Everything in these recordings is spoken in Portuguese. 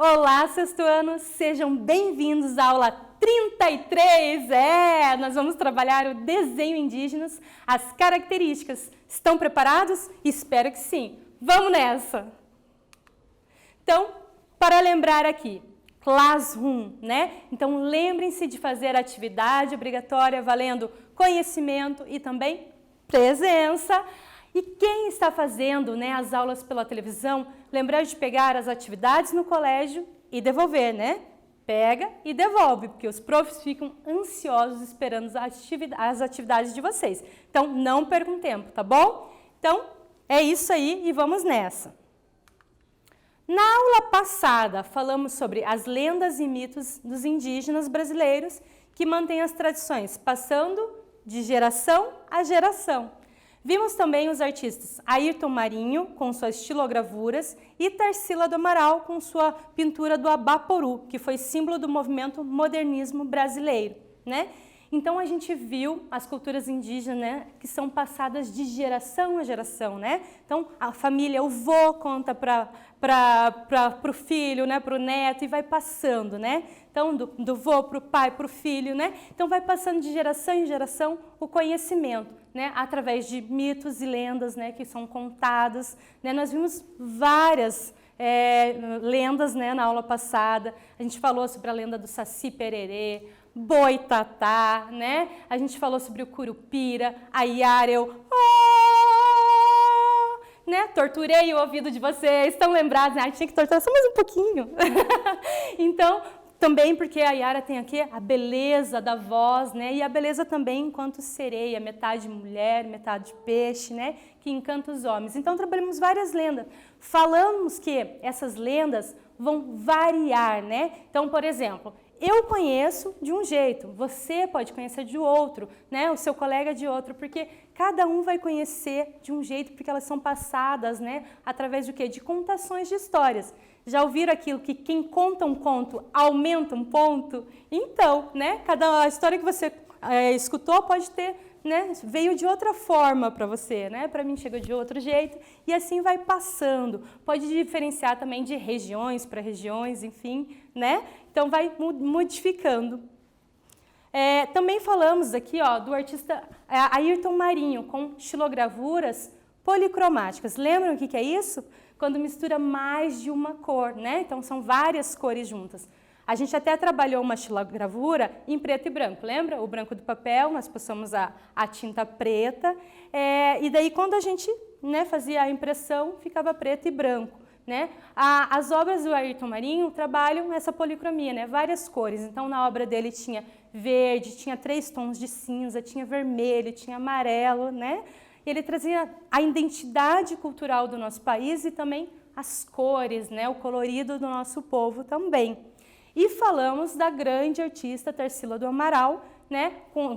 Olá, sextuanos! Sejam bem-vindos à aula 33! Nós vamos trabalhar o desenho indígenas, as características. Estão preparados? Espero que sim! Vamos nessa! Então, para lembrar aqui, Classroom, né? Então, lembrem-se de fazer a atividade obrigatória valendo conhecimento e também presença. E quem está fazendo, né, as aulas pela televisão, lembrar de pegar as atividades no colégio e devolver, né? Pega e devolve, porque os profs ficam ansiosos esperando as atividades de vocês. Então, não percam tempo, tá bom? Então, é isso aí e vamos nessa. Na aula passada, falamos sobre as lendas e mitos dos indígenas brasileiros que mantêm as tradições passando de geração a geração. Vimos também os artistas Ayrton Marinho, com suas estilogravuras, e Tarsila do Amaral, com sua pintura do Abaporu, que foi símbolo do movimento modernismo brasileiro, né? Então, a gente viu as culturas indígenas, né, que são passadas de geração a geração, né? Então, a família, o vô conta para o filho, né, para o neto, e vai passando, né? Então, do vô para o pai, para o filho, né? Então, vai passando de geração em geração o conhecimento, né, através de mitos e lendas, né, que são contadas, né? Nós vimos várias lendas, né, na aula passada. A gente falou sobre a lenda do Saci Pererê, Boitatá, né? A gente falou sobre o Curupira, a Yareu, né? Torturei o ouvido de vocês, estão lembrados? Né? Tinha que torturar só mais um pouquinho. Então, também porque a Yara tem aqui a beleza da voz, né? E a beleza também enquanto sereia, metade mulher, metade peixe, né? Que encanta os homens. Então, trabalhamos várias lendas. Falamos que essas lendas vão variar, né? Então, por exemplo, eu conheço de um jeito, você pode conhecer de outro, né? O seu colega de outro, porque cada um vai conhecer de um jeito, porque elas são passadas, né? Através de quê? De contações de histórias. Já ouviram aquilo que quem conta um conto aumenta um ponto? Então, né? Cada história que você escutou pode ter, né? Veio de outra forma para você, né? Para mim chegou de outro jeito e assim vai passando. Pode diferenciar também de regiões para regiões, enfim, né? Então vai modificando. Também falamos aqui, ó, do artista Ayrton Marinho com estilogravuras policromáticas. Lembram o que é isso? Quando mistura mais de uma cor, né? Então são várias cores juntas. A gente até trabalhou uma estilogravura em preto e branco, lembra? O branco do papel, nós passamos a tinta preta, e daí quando a gente, né, fazia a impressão, ficava preto e branco, né? As obras do Ayrton Marinho trabalham essa policromia, né? Várias cores. Então, na obra dele tinha verde, tinha 3 tons de cinza, tinha vermelho, tinha amarelo, né? Ele trazia a identidade cultural do nosso país e também as cores, né? O colorido do nosso povo também. E falamos da grande artista Tarsila do Amaral, né,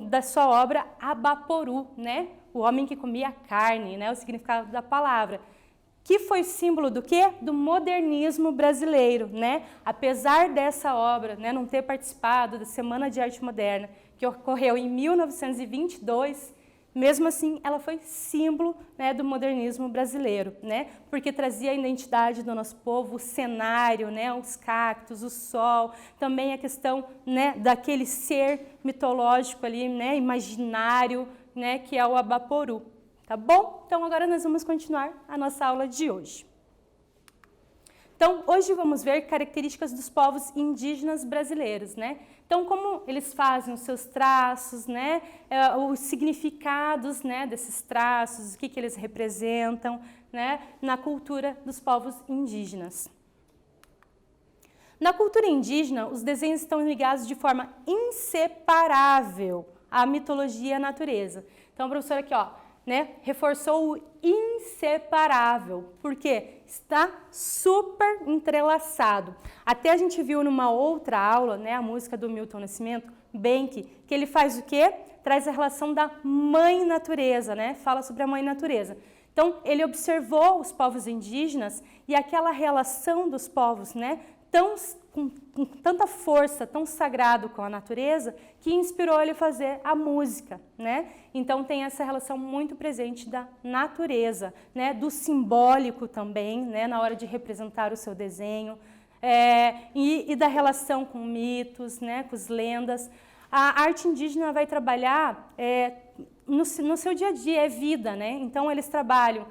da sua obra Abaporu, né, o homem que comia carne, né, o significado da palavra, que foi símbolo do quê? Do modernismo brasileiro, né? Apesar dessa obra, né, não ter participado da Semana de Arte Moderna, que ocorreu em 1922, mesmo assim, ela foi símbolo, né, do modernismo brasileiro, né, porque trazia a identidade do nosso povo, o cenário, né, os cactos, o sol, também a questão, né, daquele ser mitológico ali, né, imaginário, né, que é o Abaporu. Tá bom? Então, agora nós vamos continuar a nossa aula de hoje. Então, hoje vamos ver características dos povos indígenas brasileiros, né? Então, como eles fazem os seus traços, né? Os significados, né, desses traços, o que eles representam, né, na cultura dos povos indígenas. Na cultura indígena, os desenhos estão ligados de forma inseparável à mitologia e à natureza. Então, a professora aqui, ó, né, reforçou o inseparável, porque está super entrelaçado. Até a gente viu numa outra aula, né, a música do Milton Nascimento, Benki, que ele faz o quê? Traz a relação da mãe natureza, né? Fala sobre a mãe natureza. Então, ele observou os povos indígenas e aquela relação dos povos, né, com tanta força, tão sagrado com a natureza, que inspirou ele a fazer a música, né? Então tem essa relação muito presente da natureza, né? Do simbólico também, né? Na hora de representar o seu desenho, e da relação com mitos, né, com as lendas. A arte indígena vai trabalhar no seu dia a dia, é vida, né? Então eles trabalham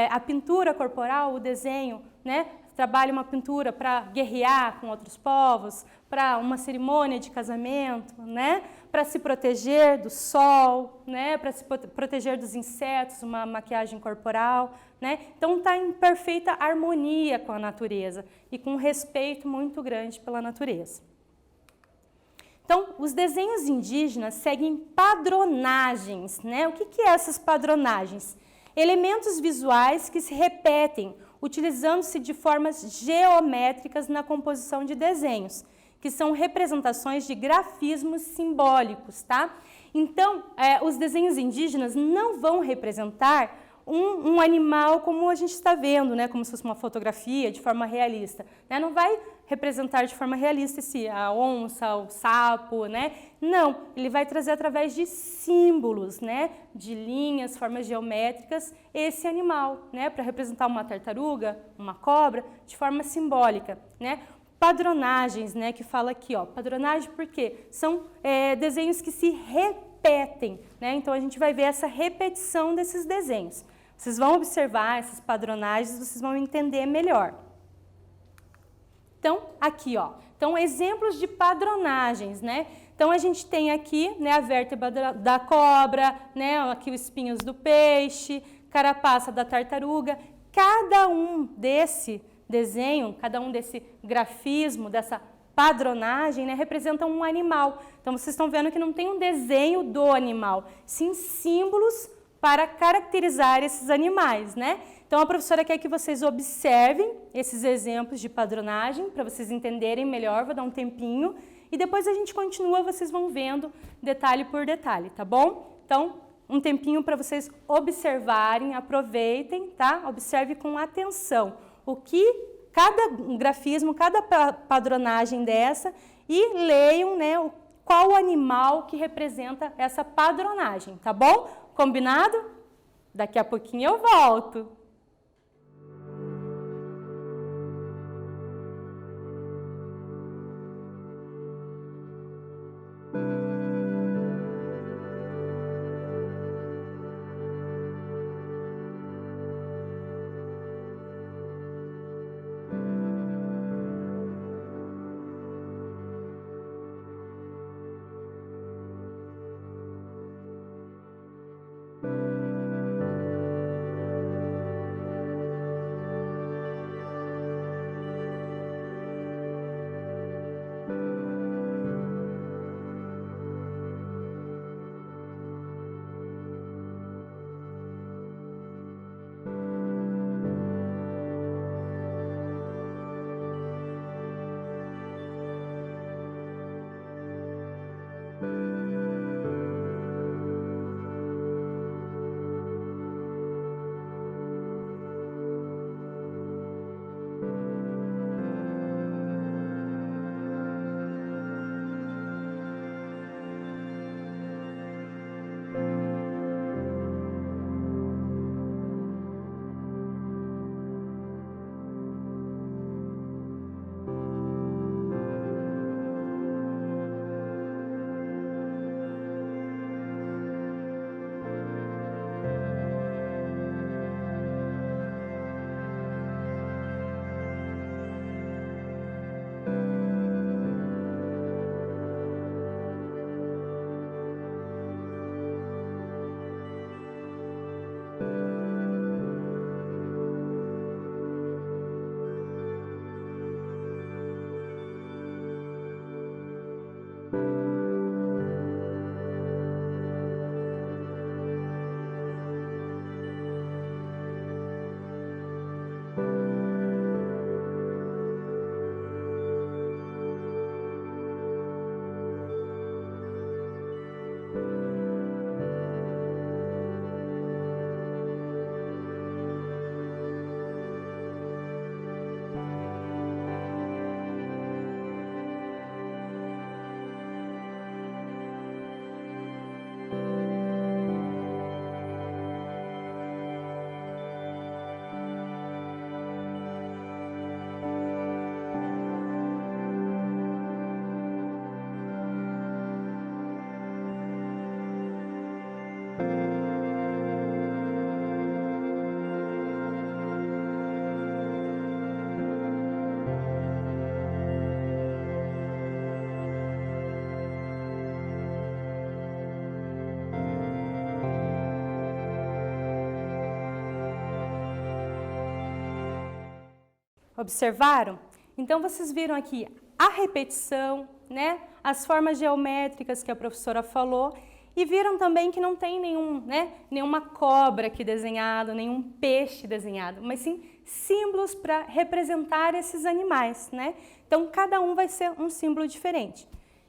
a pintura corporal, o desenho, né? Trabalham uma pintura para guerrear com outros povos, para uma cerimônia de casamento, né? Para se proteger do sol, né? Para se proteger dos insetos, uma maquiagem corporal, né? Então está em perfeita harmonia com a natureza e com um respeito muito grande pela natureza. Então, os desenhos indígenas seguem padronagens, né? O que são essas padronagens? Elementos visuais que se repetem, utilizando-se de formas geométricas na composição de desenhos, que são representações de grafismos simbólicos, tá? Então, os desenhos indígenas não vão representar um animal como a gente está vendo, né? Como se fosse uma fotografia de forma realista, né? Não vai representar de forma realista a onça, o sapo, né? Não, ele vai trazer através de símbolos, né? De linhas, formas geométricas, esse animal, né? Para representar uma tartaruga, uma cobra, de forma simbólica, né? Padronagens, né? Que fala aqui, ó, padronagem porque são desenhos que se repetem, né? Então a gente vai ver essa repetição desses desenhos. Vocês vão observar essas padronagens, vocês vão entender melhor. Então, aqui, ó. Então, exemplos de padronagens, né? Então, a gente tem aqui, né, a vértebra da cobra, né, aqui os espinhos do peixe, carapaça da tartaruga. Cada um desse desenho, cada um desse grafismo, dessa padronagem, né, representa um animal. Então, vocês estão vendo que não tem um desenho do animal, sim símbolos para caracterizar esses animais, né? Então, a professora quer que vocês observem esses exemplos de padronagem, para vocês entenderem melhor, vou dar um tempinho, e depois a gente continua, vocês vão vendo detalhe por detalhe, tá bom? Então, um tempinho para vocês observarem, aproveitem, tá? Observe com atenção o que cada grafismo, cada padronagem dessa, e leiam, né, qual o animal que representa essa padronagem, tá bom? Combinado? Daqui a pouquinho eu volto. Observaram? Então, vocês viram aqui a repetição, né? As formas geométricas que a professora falou, e viram também que não tem nenhuma cobra aqui desenhada, nenhum peixe desenhado, mas sim símbolos para representar esses animais, né? Então, cada um vai ser um símbolo diferente.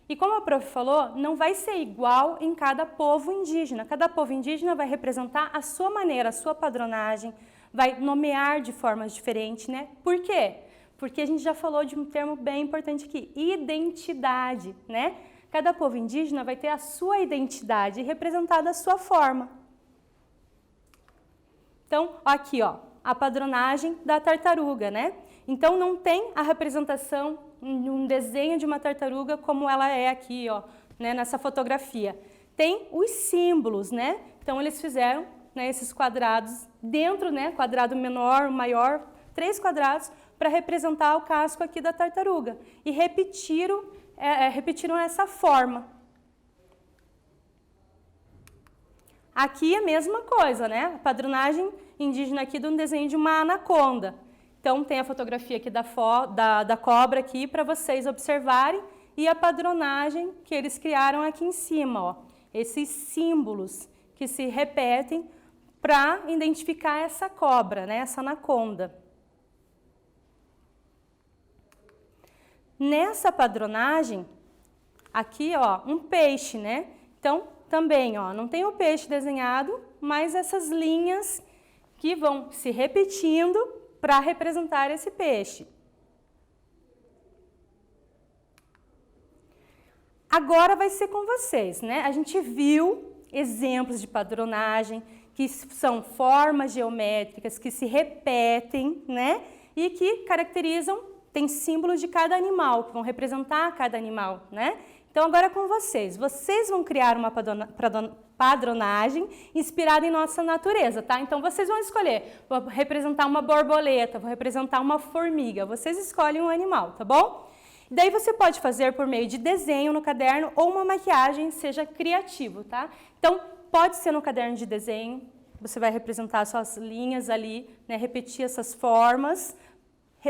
E como a prof falou, não vai ser igual em cada povo indígena. Cada povo indígena vai representar a sua maneira, a sua padronagem, vai nomear de formas diferentes, né? Por quê? Porque a gente já falou de um termo bem importante aqui, identidade, né? Cada povo indígena vai ter a sua identidade representada da sua forma. Então, aqui, ó, a padronagem da tartaruga, né? Então, não tem a representação em um desenho de uma tartaruga como ela é aqui, ó, né, nessa fotografia. Tem os símbolos, né? Então, eles fizeram, né, esses quadrados dentro, né, quadrado menor, maior, 3 quadrados, para representar o casco aqui da tartaruga. E repetiram essa forma. Aqui é a mesma coisa, né? A padronagem indígena aqui de um desenho de uma anaconda. Então, tem a fotografia aqui da cobra aqui para vocês observarem e a padronagem que eles criaram aqui em cima, ó. Esses símbolos que se repetem para identificar essa cobra, né? Essa anaconda. Nessa padronagem, aqui, ó, um peixe, né? Então, também, ó, não tem o peixe desenhado, mas essas linhas que vão se repetindo para representar esse peixe. Agora vai ser com vocês, né? A gente viu exemplos de padronagem, que são formas geométricas que se repetem, né? E que caracterizam, tem símbolos de cada animal, que vão representar cada animal, né? Então, agora com vocês. Vocês vão criar uma padronagem inspirada em nossa natureza, tá? Então, vocês vão escolher, vou representar uma borboleta, vou representar uma formiga. Vocês escolhem um animal, tá bom? Daí você pode fazer por meio de desenho no caderno ou uma maquiagem, seja criativo, tá? Então, pode ser no caderno de desenho, você vai representar suas linhas ali, né? Repetir essas formas.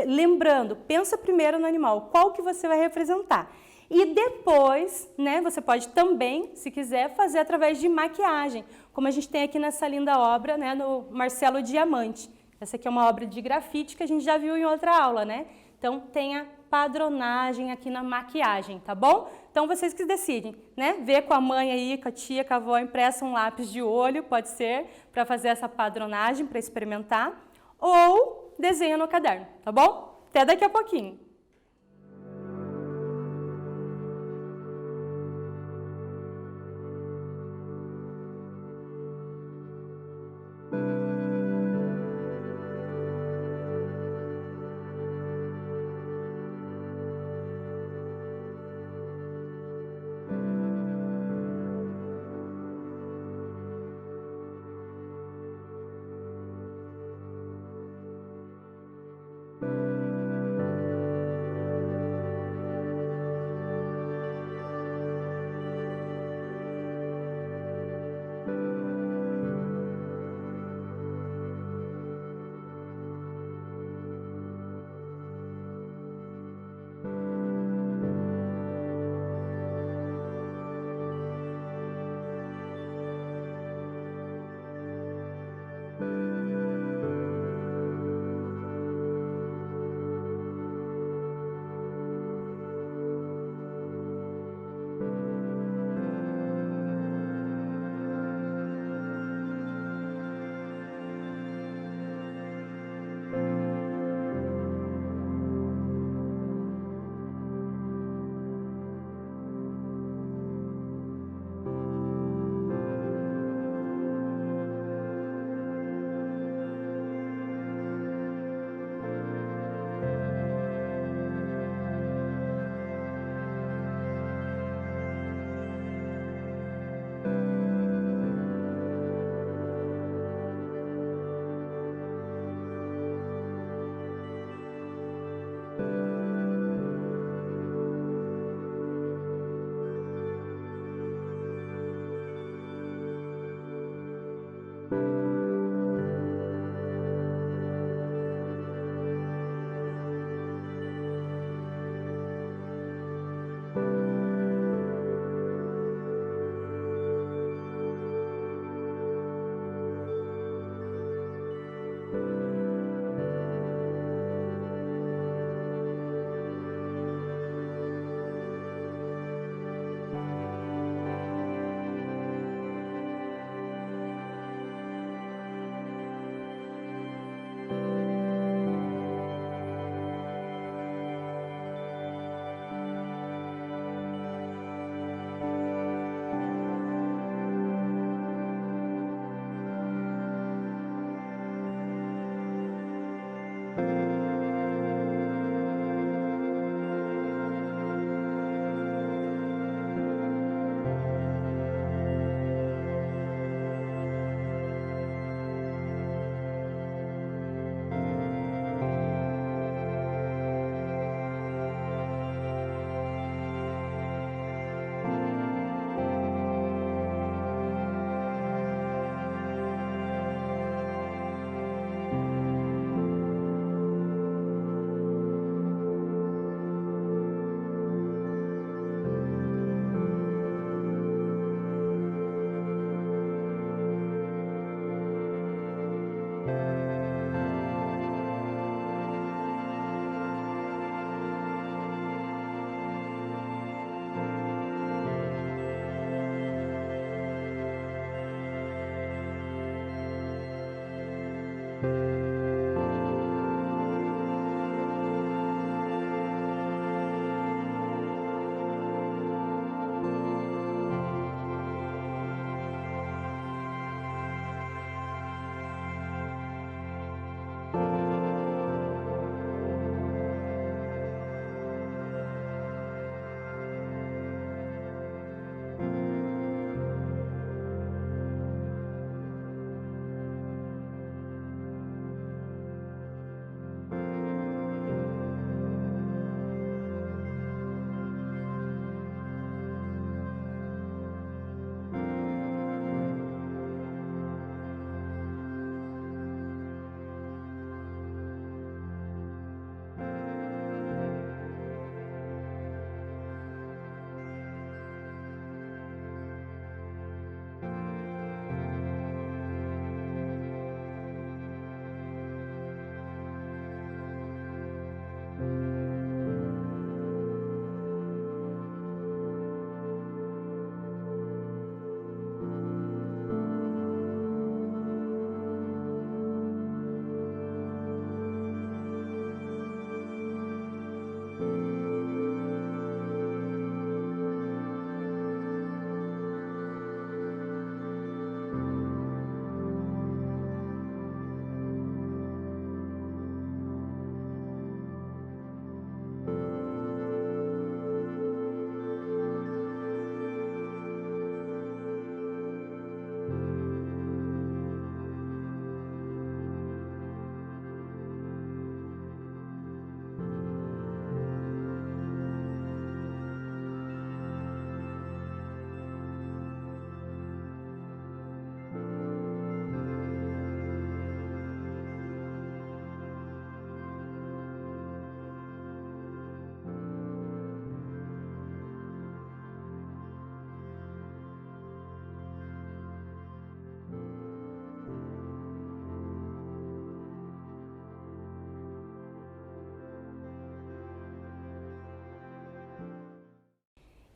Lembrando, pensa primeiro no animal, qual que você vai representar. E depois, né, você pode também, se quiser, fazer através de maquiagem, como a gente tem aqui nessa linda obra, né, no Marcelo Diamante. Essa aqui é uma obra de grafite que a gente já viu em outra aula, né? Então, tem a padronagem aqui na maquiagem, tá bom? Então, vocês que decidem, né? Vê com a mãe aí, com a tia, com a avó, impressa um lápis de olho, pode ser, para fazer essa padronagem, para experimentar, ou desenha no caderno, tá bom? Até daqui a pouquinho.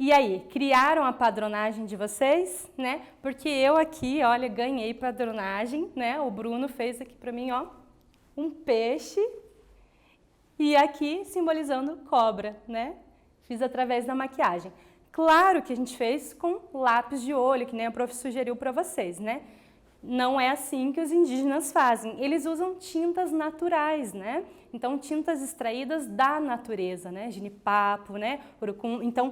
E aí, criaram a padronagem de vocês, né? Porque eu aqui, olha, ganhei padronagem, né? O Bruno fez aqui para mim, ó, um peixe e aqui simbolizando cobra, né? Fiz através da maquiagem. Claro que a gente fez com lápis de olho, que nem a prof sugeriu para vocês, né? Não é assim que os indígenas fazem. Eles usam tintas naturais, né? Então, tintas extraídas da natureza, né? Jenipapo, né? Urucum. Então,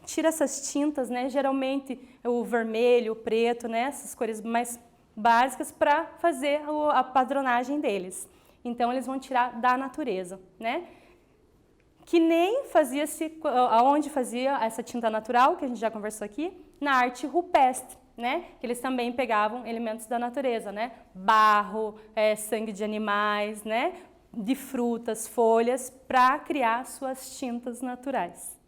tira essas tintas, né? Geralmente o vermelho, o preto, né? Essas cores mais básicas para fazer a padronagem deles. Então, eles vão tirar da natureza, né? Que nem fazia-se, aonde fazia essa tinta natural, que a gente já conversou aqui, na arte rupestre, né? Que eles também pegavam elementos da natureza, né? Barro, sangue de animais, né? De frutas, folhas, para criar suas tintas naturais.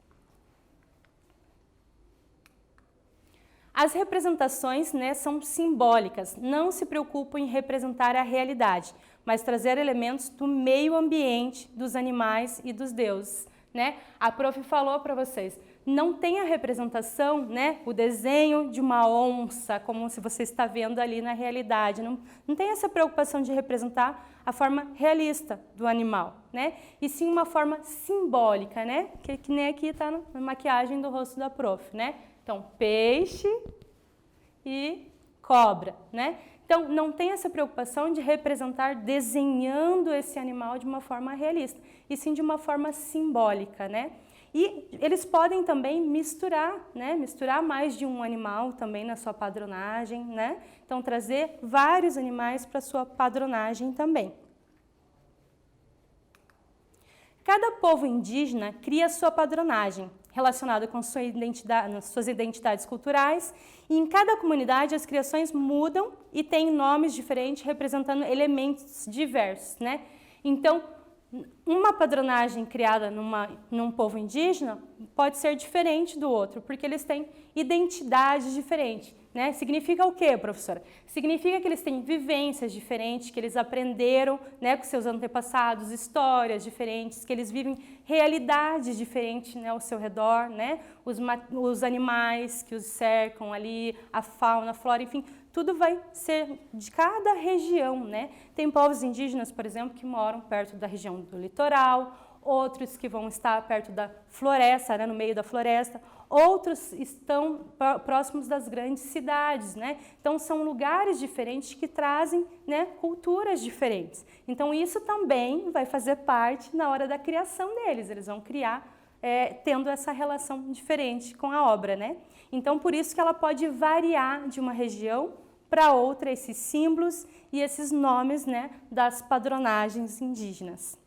As representações, né, são simbólicas, não se preocupam em representar a realidade, mas trazer elementos do meio ambiente, dos animais e dos deuses, né? A prof falou para vocês, não tem a representação, né, o desenho de uma onça, como se você está vendo ali na realidade, não tem essa preocupação de representar a forma realista do animal, né? E sim uma forma simbólica, né? Que nem aqui está na maquiagem do rosto da prof, né? Então, peixe e cobra, né? Então, não tem essa preocupação de representar desenhando esse animal de uma forma realista, e sim de uma forma simbólica, né? E eles podem também misturar, né? Misturar mais de um animal também na sua padronagem, né? Então, trazer vários animais para a sua padronagem também. Cada povo indígena cria sua padronagem, relacionada com suas identidades culturais, e em cada comunidade as criações mudam e têm nomes diferentes, representando elementos diversos, né? Então, uma padronagem criada num povo indígena pode ser diferente do outro, porque eles têm identidades diferentes, né? Significa o quê, professora? Significa que eles têm vivências diferentes, que eles aprenderam, né, com seus antepassados, histórias diferentes, que eles vivem realidades diferentes, né, ao seu redor, né? Os animais que os cercam ali, a fauna, a flora, enfim, tudo vai ser de cada região, né? Tem povos indígenas, por exemplo, que moram perto da região do litoral, outros que vão estar perto da floresta, né, no meio da floresta, outros estão próximos das grandes cidades, né? Então são lugares diferentes que trazem, né, culturas diferentes. Então isso também vai fazer parte na hora da criação deles, eles vão criar tendo essa relação diferente com a obra, né? Então por isso que ela pode variar de uma região para outra, esses símbolos e esses nomes, né, das padronagens indígenas.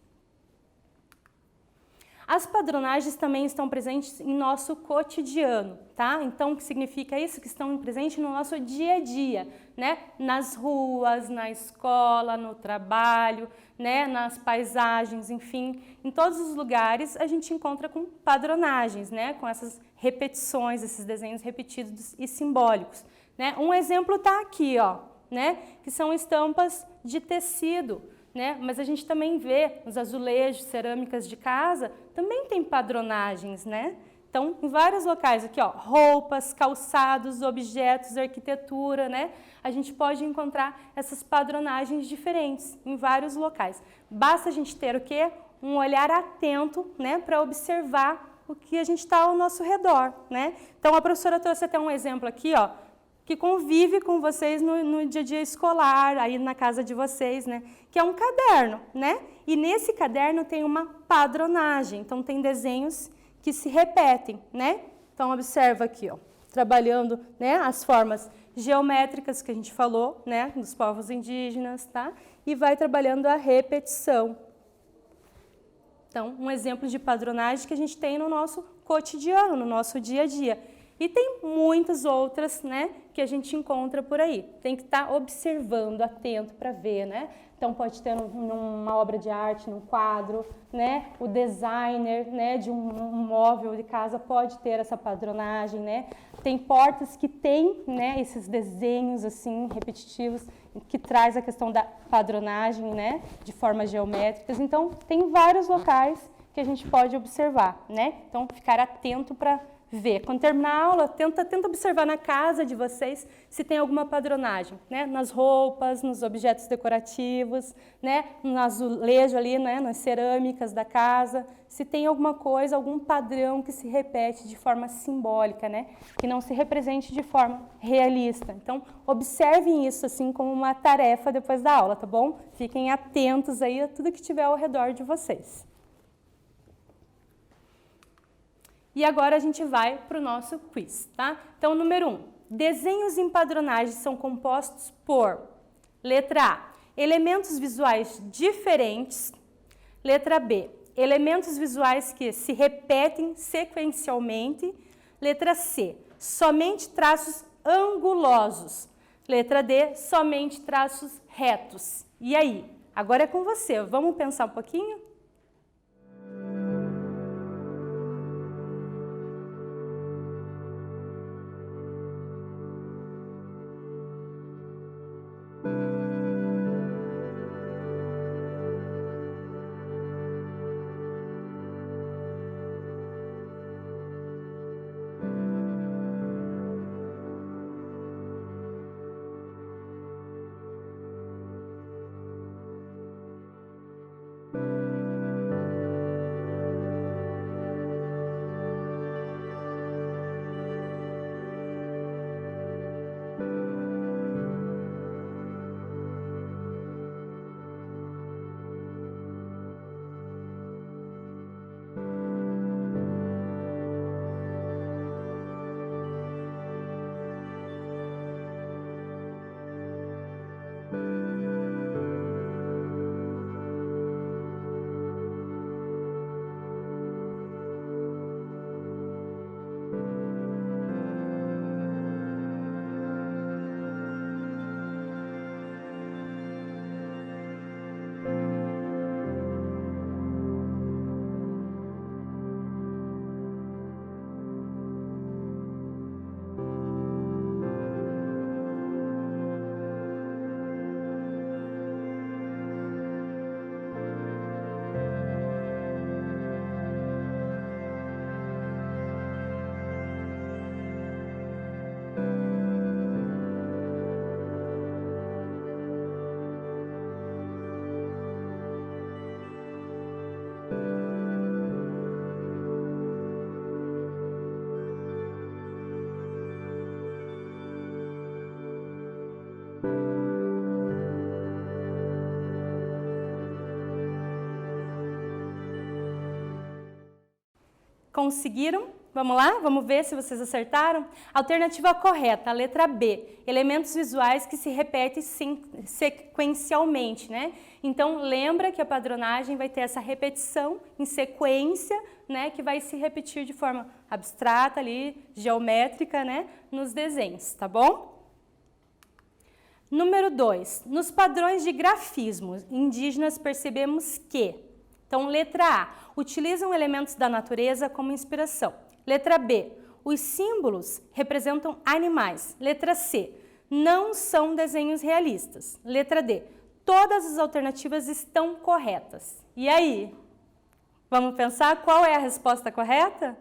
As padronagens também estão presentes em nosso cotidiano, tá? Então, o que significa isso? Que estão presentes no nosso dia a dia, né? Nas ruas, na escola, no trabalho, né? Nas paisagens, enfim. Em todos os lugares a gente encontra com padronagens, né? Com essas repetições, esses desenhos repetidos e simbólicos, né? Um exemplo está aqui, ó, né? Que são estampas de tecido, né? Mas a gente também vê nos azulejos, cerâmicas de casa, também tem padronagens, né? Então, em vários locais aqui, ó, roupas, calçados, objetos, arquitetura, né? A gente pode encontrar essas padronagens diferentes em vários locais. Basta a gente ter o quê? Um olhar atento, né? Para observar o que a gente está ao nosso redor, né? Então, a professora trouxe até um exemplo aqui, ó, que convive com vocês no dia a dia escolar, aí na casa de vocês, né? Que é um caderno, né? E nesse caderno tem uma padronagem, então tem desenhos que se repetem, né? Então observa aqui, ó, trabalhando, né, as formas geométricas que a gente falou, né, dos povos indígenas, tá? E vai trabalhando a repetição. Então, um exemplo de padronagem que a gente tem no nosso cotidiano, no nosso dia a dia. E tem muitas outras, né, que a gente encontra por aí. Tem que estar observando, atento para ver, né? Então pode ter numa obra de arte, num quadro, né? O designer, né, de um móvel de casa pode ter essa padronagem, né? Tem portas que tem, né, esses desenhos assim repetitivos que traz a questão da padronagem, né, de formas geométricas. Então tem vários locais que a gente pode observar, né? Então ficar atento para ver. Quando terminar a aula, tenta observar na casa de vocês se tem alguma padronagem, né? Nas roupas, nos objetos decorativos, né? No azulejo ali, né? Nas cerâmicas da casa, se tem alguma coisa, algum padrão que se repete de forma simbólica, né? Que não se represente de forma realista. Então, observem isso assim como uma tarefa depois da aula, tá bom? Fiquem atentos aí a tudo que tiver ao redor de vocês. E agora a gente vai para o nosso quiz, tá? Então, número 1. Desenhos em padronagem são compostos por, letra A, elementos visuais diferentes. Letra B, elementos visuais que se repetem sequencialmente. Letra C, somente traços angulosos. Letra D, somente traços retos. E aí? Agora é com você. Vamos pensar um pouquinho? Conseguiram? Vamos lá? Vamos ver se vocês acertaram? Alternativa correta, a letra B. Elementos visuais que se repetem sequencialmente, né? Então, lembra que a padronagem vai ter essa repetição em sequência, né? Que vai se repetir de forma abstrata ali, geométrica, né? Nos desenhos, tá bom? Número 2. Nos padrões de grafismo indígenas percebemos que... Então, letra A, utilizam elementos da natureza como inspiração. Letra B, os símbolos representam animais. Letra C, não são desenhos realistas. Letra D, todas as alternativas estão corretas. E aí? Vamos pensar qual é a resposta correta?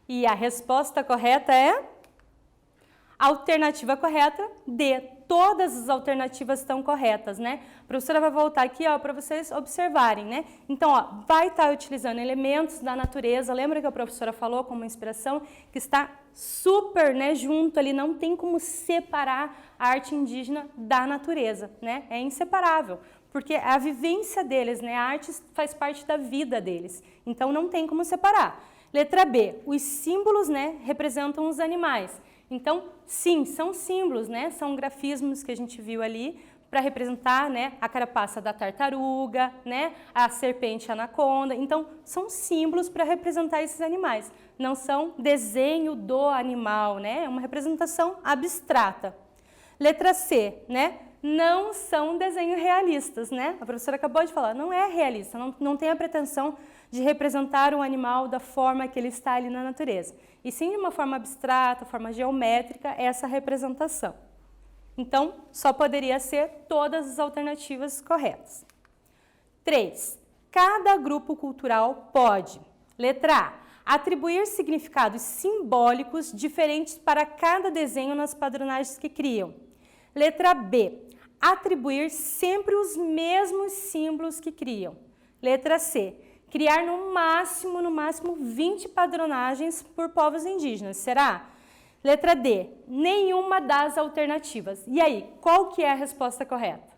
E a resposta correta é? Alternativa correta, D. Todas as alternativas estão corretas, né? A professora vai voltar aqui, ó, para vocês observarem, né? Então, ó, vai estar utilizando elementos da natureza. Lembra que a professora falou como inspiração que está super, né, junto ali, não tem como separar a arte indígena da natureza, né? É inseparável, porque é a vivência deles, né? A arte faz parte da vida deles. Então, não tem como separar. Letra B, os símbolos, né, representam os animais. Então, sim, são símbolos, né, são grafismos que a gente viu ali para representar, né, a carapaça da tartaruga, né, a serpente anaconda. Então, são símbolos para representar esses animais. Não são desenho do animal, né, é uma representação abstrata. Letra C, né, não são desenhos realistas, né? A professora acabou de falar, não é realista, não tem a pretensão de representar um animal da forma que ele está ali na natureza. E sim de uma forma abstrata, forma geométrica, essa representação. Então, só poderia ser todas as alternativas corretas. 3. Cada grupo cultural pode, letra A, atribuir significados simbólicos diferentes para cada desenho nas padronagens que criam. Letra B, atribuir sempre os mesmos símbolos que criam. Letra C, criar no máximo 20 padronagens por povos indígenas. Será? Letra D, nenhuma das alternativas. E aí, qual que é a resposta correta?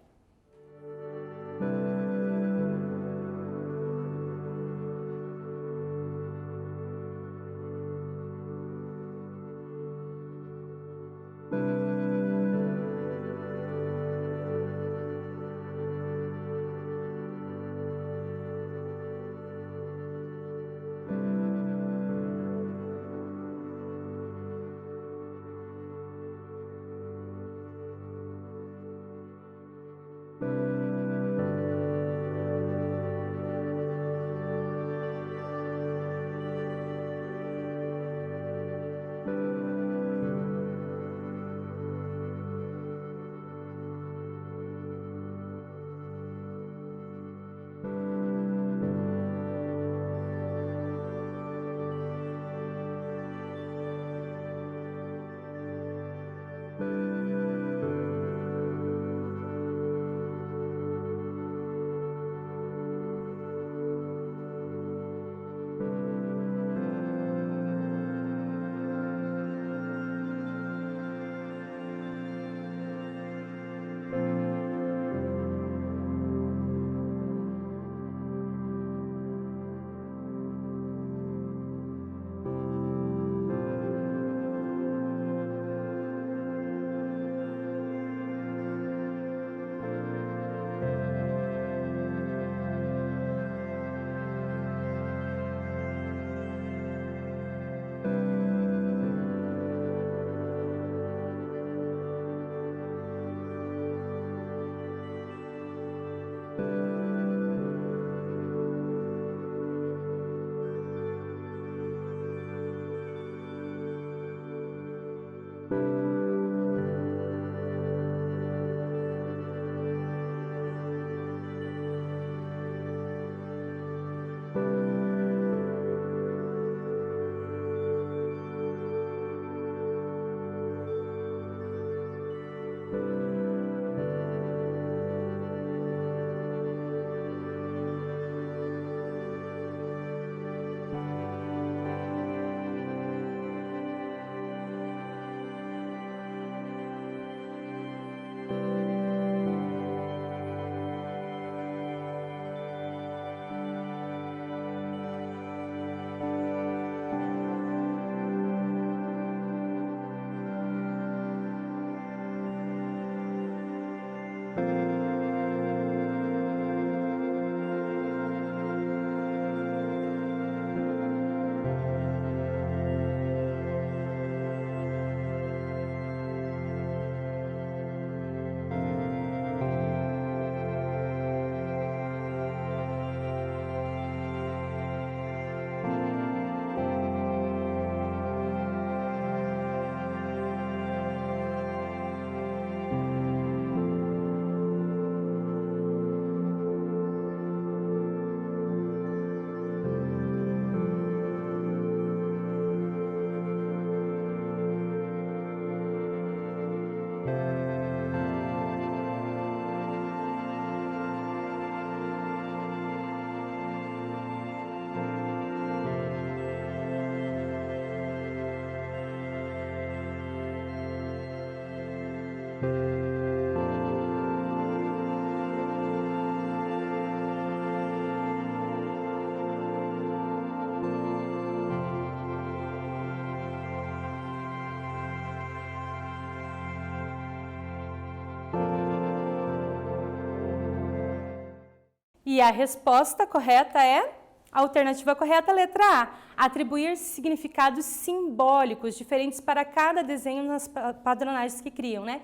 E a resposta correta é a alternativa correta, letra A. Atribuir significados simbólicos diferentes para cada desenho nas padronagens que criam, né?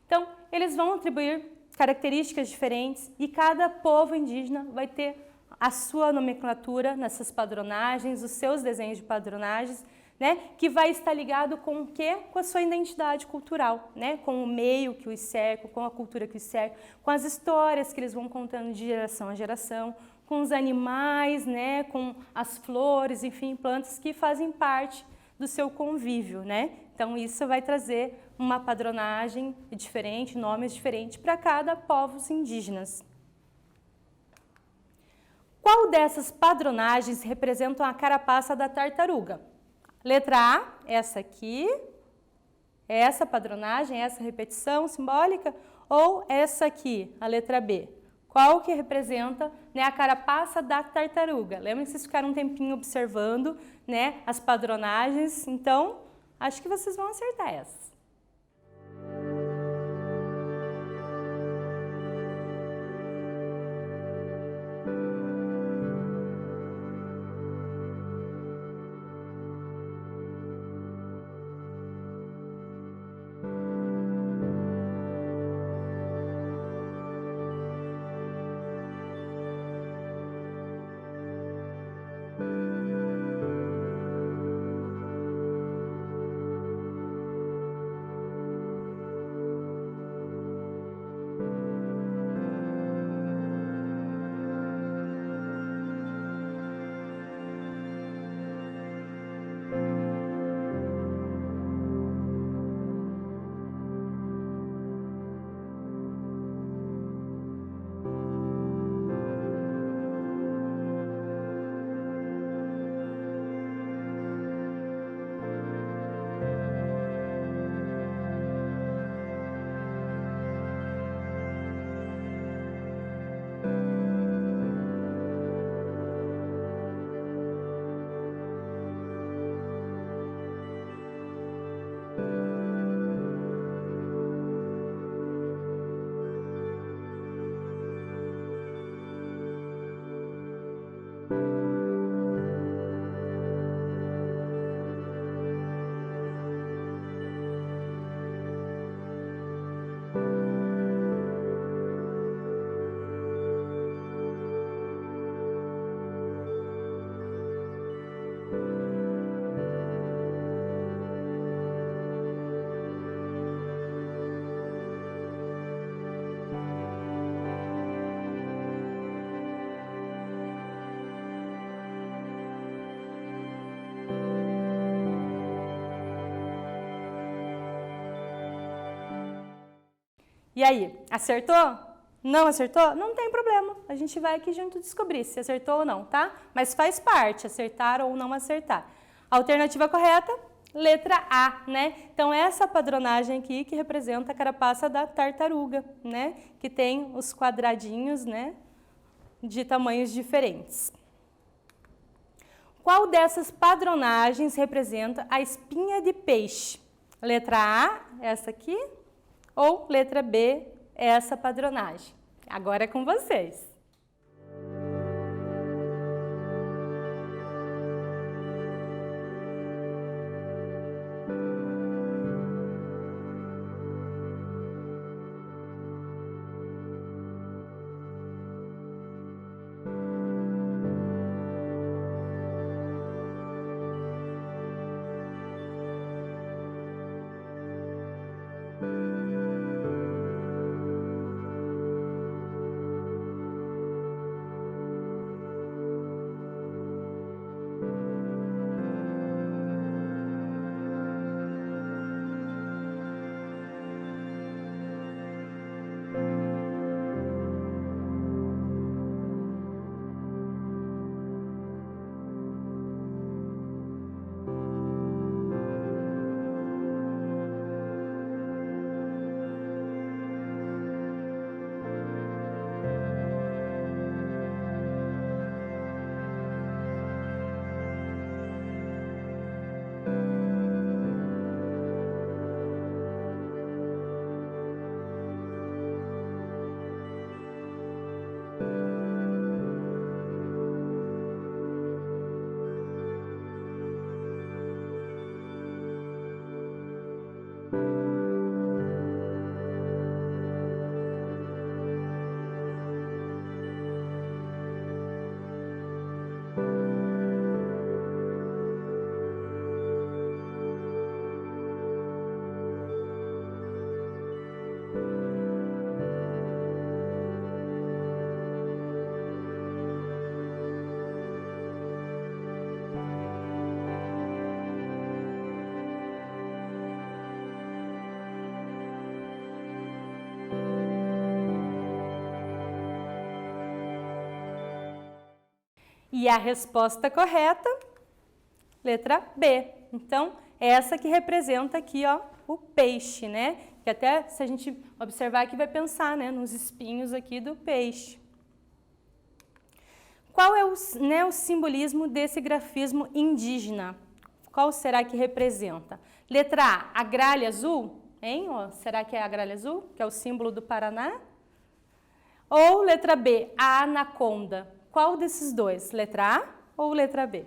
Então, eles vão atribuir características diferentes e cada povo indígena vai ter a sua nomenclatura nessas padronagens, os seus desenhos de padronagens, né? Que vai estar ligado com o quê? Com a sua identidade cultural, né? Com o meio que os cerca, com a cultura que os cerca, com as histórias que eles vão contando de geração a geração, com os animais, né? Com as flores, enfim, plantas que fazem parte do seu convívio, né? Então isso vai trazer uma padronagem diferente, nomes diferentes para cada povos indígenas. Qual dessas padronagens representam a carapaça da tartaruga? Letra A, essa aqui, essa padronagem, essa repetição simbólica, ou essa aqui, a letra B? Qual que representa, né, a carapaça da tartaruga? Lembra que vocês ficaram um tempinho observando, né, as padronagens? Então, acho que vocês vão acertar essa. E aí, acertou? Não acertou? Não tem problema, a gente vai aqui junto descobrir se acertou ou não, tá? Mas faz parte, acertar ou não acertar. Alternativa correta, letra A, né? Então, essa padronagem aqui que representa a carapaça da tartaruga, né? Que tem os quadradinhos, né? De tamanhos diferentes. Qual dessas padronagens representa a espinha de peixe? Letra A, essa aqui, ou letra B, essa padronagem? Agora é com vocês. E a resposta correta, letra B. Então, essa que representa aqui, ó, o peixe, né? Que até se a gente observar aqui vai pensar, né, nos espinhos aqui do peixe. Qual é o simbolismo desse grafismo indígena? Qual será que representa? Letra A, a gralha azul, hein? Ó, será que é a gralha azul, que é o símbolo do Paraná? Ou letra B, a anaconda? Qual desses dois? Letra A ou letra B?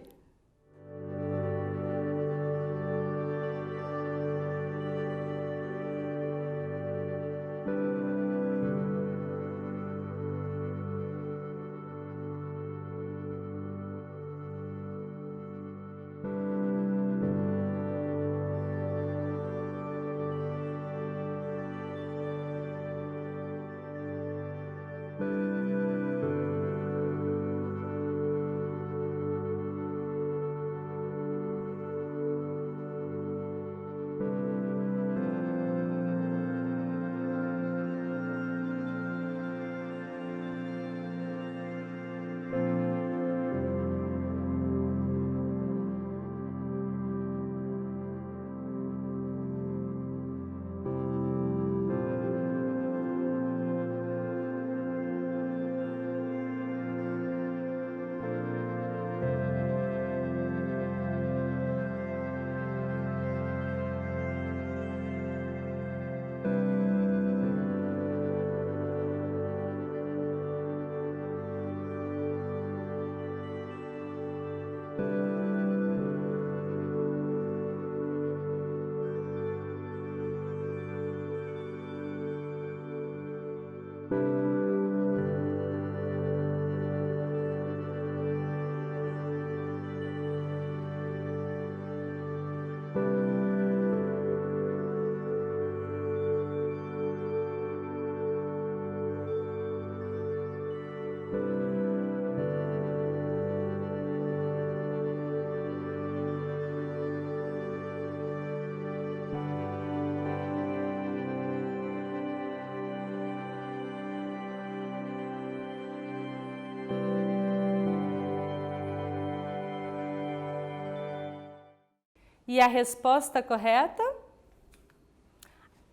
E a resposta correta?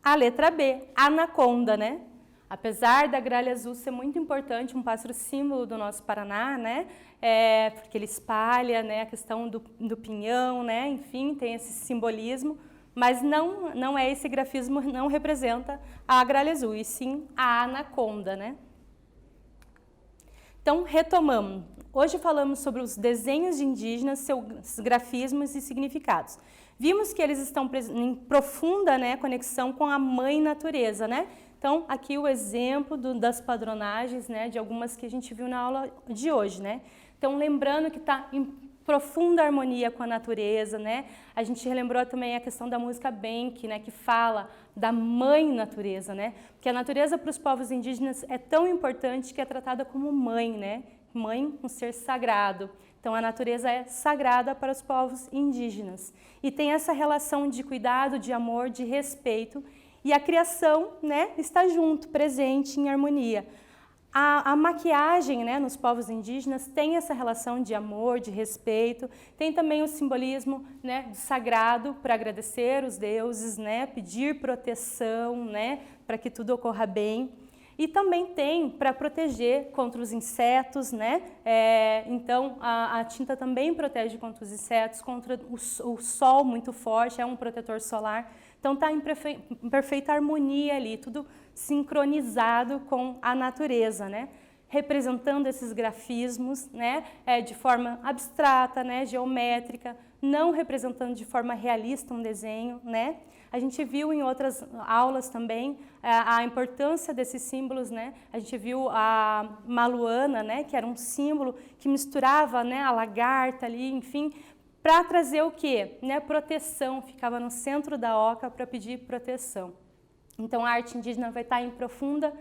A letra B, anaconda, né? Apesar da gralha azul ser muito importante, um pássaro símbolo do nosso Paraná, né? Porque ele espalha, né, a questão do pinhão, né? Enfim, tem esse simbolismo, mas não é esse grafismo, não representa a gralha azul, e sim a anaconda, né? Então, retomamos. Hoje falamos sobre os desenhos de indígenas, seus grafismos e significados. Vimos que eles estão em profunda, né, conexão com a mãe natureza, né? Então, aqui o exemplo das padronagens, né, de algumas que a gente viu na aula de hoje, né? Então, lembrando que está em profunda harmonia com a natureza, né? A gente relembrou também a questão da música Benque, né, que fala da mãe natureza, né? Porque a natureza para os povos indígenas é tão importante que é tratada como mãe, né? Mãe, um ser sagrado. Então, a natureza é sagrada para os povos indígenas. E tem essa relação de cuidado, de amor, de respeito. E a criação, né, está junto, presente, em harmonia. A maquiagem, né, nos povos indígenas tem essa relação de amor, de respeito. Tem também o simbolismo, né, do sagrado para agradecer os deuses, né, pedir proteção, né, para que tudo ocorra bem. E também tem para proteger contra os insetos, né? Então, a tinta também protege contra os insetos, contra o sol muito forte, é um protetor solar. Então, está em perfeita harmonia ali, tudo sincronizado com a natureza, né? Representando esses grafismos, né? De forma abstrata, né? Geométrica, não representando de forma realista um desenho, né? A gente viu em outras aulas também a importância desses símbolos, né? A gente viu a maluana, né? Que era um símbolo que misturava, né, a lagarta ali, enfim, para trazer o quê? Né? Proteção, ficava no centro da oca para pedir proteção. Então, a arte indígena vai estar em profunda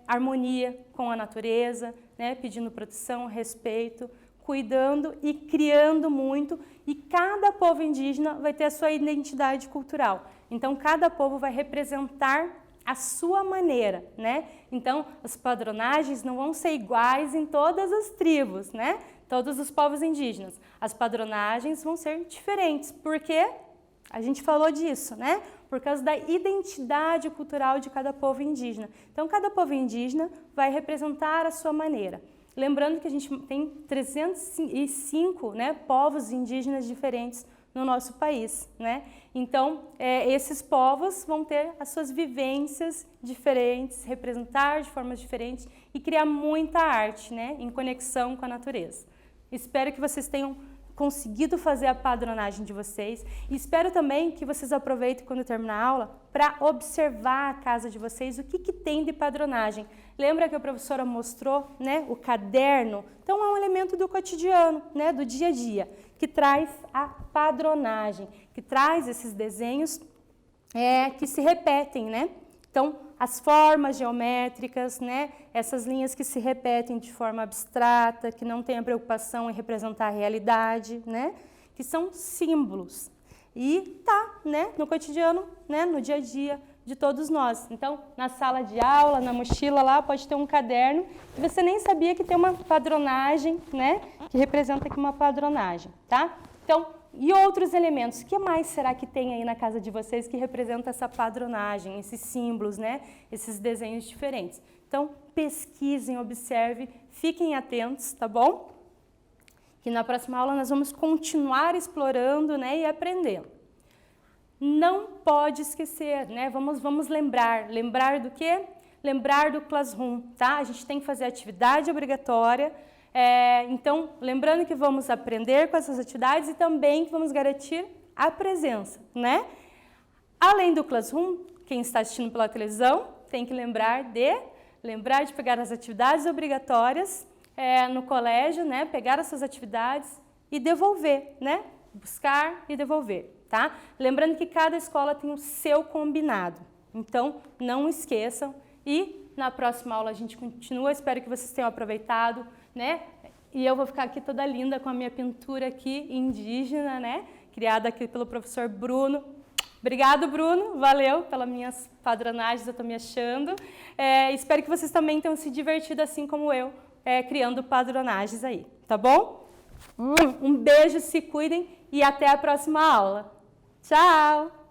harmonia com a natureza, né? Pedindo proteção, respeito, cuidando e criando muito, e cada povo indígena vai ter a sua identidade cultural. Então, cada povo vai representar a sua maneira, né? Então, as padronagens não vão ser iguais em todas as tribos, né? Todos os povos indígenas. As padronagens vão ser diferentes, porque a gente falou disso, né? Por causa da identidade cultural de cada povo indígena. Então, cada povo indígena vai representar a sua maneira. Lembrando que a gente tem 305, né, povos indígenas diferentes no nosso país, né? Então, esses povos vão ter as suas vivências diferentes, representar de formas diferentes e criar muita arte, né, em conexão com a natureza. Espero que vocês tenham conseguido fazer a padronagem de vocês e espero também que vocês aproveitem quando terminar a aula para observar a casa de vocês, o que tem de padronagem. Lembra que a professora mostrou, né, o caderno? Então é um elemento do cotidiano, né, do dia a dia, que traz a padronagem, que traz esses desenhos que se repetem, né? Então, as formas geométricas, né? Essas linhas que se repetem de forma abstrata, que não tem a preocupação em representar a realidade, né? Que são símbolos. E tá, né? No cotidiano, né? No dia a dia de todos nós. Então, na sala de aula, na mochila lá, pode ter um caderno que você nem sabia que tem uma padronagem, né? Que representa aqui uma padronagem, tá? Então, e outros elementos, o que mais será que tem aí na casa de vocês que representa essa padronagem, esses símbolos, né? Esses desenhos diferentes. Então, pesquisem, observem, fiquem atentos, tá bom? Que na próxima aula nós vamos continuar explorando, né, e aprendendo. Não pode esquecer, né? Vamos lembrar. Lembrar do quê? Lembrar do Classroom, tá? A gente tem que fazer atividade obrigatória. Então, lembrando que vamos aprender com essas atividades e também que vamos garantir a presença, né? Além do Classroom, quem está assistindo pela televisão tem que lembrar de pegar as atividades obrigatórias no colégio, né? Pegar essas atividades e devolver, né? Buscar e devolver, tá? Lembrando que cada escola tem o seu combinado. Então, não esqueçam e na próxima aula a gente continua. Espero que vocês tenham aproveitado, né? E eu vou ficar aqui toda linda com a minha pintura aqui indígena, né? Criada aqui pelo professor Bruno. Obrigado, Bruno. Valeu pelas minhas padronagens, eu estou me achando. Espero que vocês também tenham se divertido assim como eu, criando padronagens aí, tá bom? Um beijo, se cuidem e até a próxima aula. Tchau!